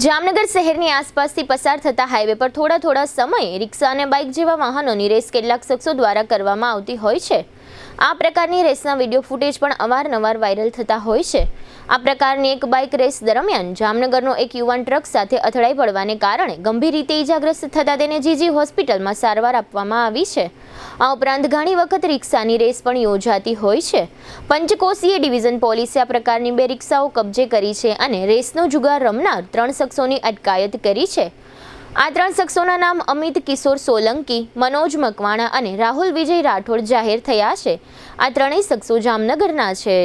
જામનગર શહેરની આસપાસથી પસાર થતા હાઈવે પર થોડા સમયે રિક્ષા અને બાઇક જેવા વાહનોની રેસ કેટલાક શખ્સો દ્વારા કરવામાં આવતી હોય છે। આ પ્રકારની રેસના વિડીયો ફૂટેજ પણ અવારનવાર વાયરલ થતા હોય છે। આ પ્રકારની એક બાઇક રેસ દરમિયાન જામનગરનો એક યુવાન ટ્રક સાથે અથડાઈ પડવાને કારણે ગંભીર રીતે ઇજાગ્રસ્ત થતા તેને જીજી હોસ્પિટલમાં સારવાર આપવામાં આવી છે। આ ઉપરાંત ઘણી વખત રિક્ષાની રેસ પણ યોજાતી હોય છે। પંચકોશીય ડિવિઝન પોલીસે આ પ્રકારની 2 રિક્ષાઓ કબજે કરી છે અને રેસનો જુગાર રમનાર 3 શખ્સોની અટકાયત કરી છે। આ 3 શખ્સોના નામ અમિત કિશોર સોલંકી, મનોજ મકવાણા અને રાહુલ વિજય રાઠોડ જાહેર થયા છે। આ ત્રણેય શખ્સો જામનગરના છે।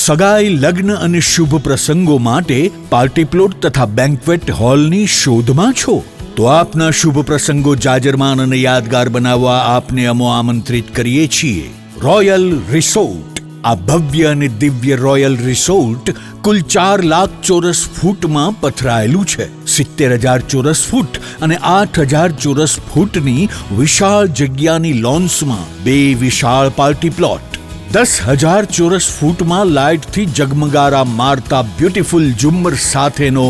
સગાઈ, લગ્ન અને શુભ પ્રસંગો માટે પાર્ટી પ્લોટ તથા બેન્ક્વેટ હોલની શોધમાં છો તો આપના શુભ પ્રસંગો જાજરમાન અને યાદગાર બનાવવા આપને અમો આમંત્રિત કરીએ છીએ। Royal resort. આ ભવ્ય અને દિવ્ય રોયલ રિસોર્ટ કુલ 4 લાખ ચોરસ ફૂટમાં પથરાયેલું છે। 70,000 ચોરસ ફૂટ અને 8,000 ચોરસ ફૂટની વિશાળ જગ્યાની લોન્સમાં 2 વિશાળ પાર્ટી પ્લોટ, 10,000 ચોરસ ફૂટમાં લાઇટથી જગમગારા મારતા બ્યુટીફુલ ઝુમ્મર સાથેનો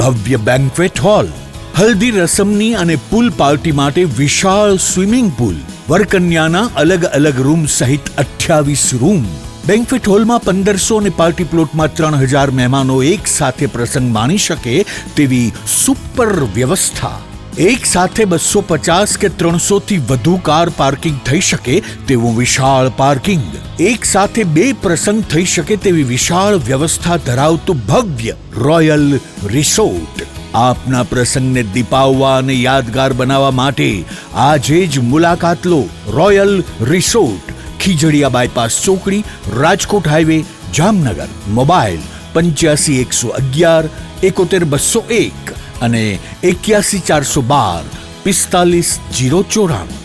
ભવ્ય બેન્ક્વેટ હોલ, હલ્દી રસમની અને પૂલ પાર્ટી માટે વિશાળ સ્વિમિંગ પૂલ, વરકન્યાના અલગ અલગ રૂમ સહિત 28 રૂમ। બેન્ક્વેટ હોલમાં 1500 અને પાર્ટી પ્લોટમાં 3,000 મહેમાનો એક સાથે પ્રસંગ માણી શકે તેવી સુપર વ્યવસ્થા। એક સાથે 250 કે 300 થી વધુ કાર પાર્કિંગ થઈ શકે તેવું વિશાળ પાર્કિંગ, એક સાથે 2 પ્રસંગ થઈ શકે તેવી વિશાળ વ્યવસ્થા ધરાવતું ભવ્ય રોયલ રિસોર્ટ। આપના પ્રસંગને દીપાવવા અને યાદગાર બનાવવા માટે આજે જ મુલાકાત લો। રોયલ રિસોર્ટ, ખીજડીયા બાયપાસ ચોકડી, રાજકોટ હાઈવે, જામનગર। મોબાઈલ 85 111 71 201 અને 81 412 45 094।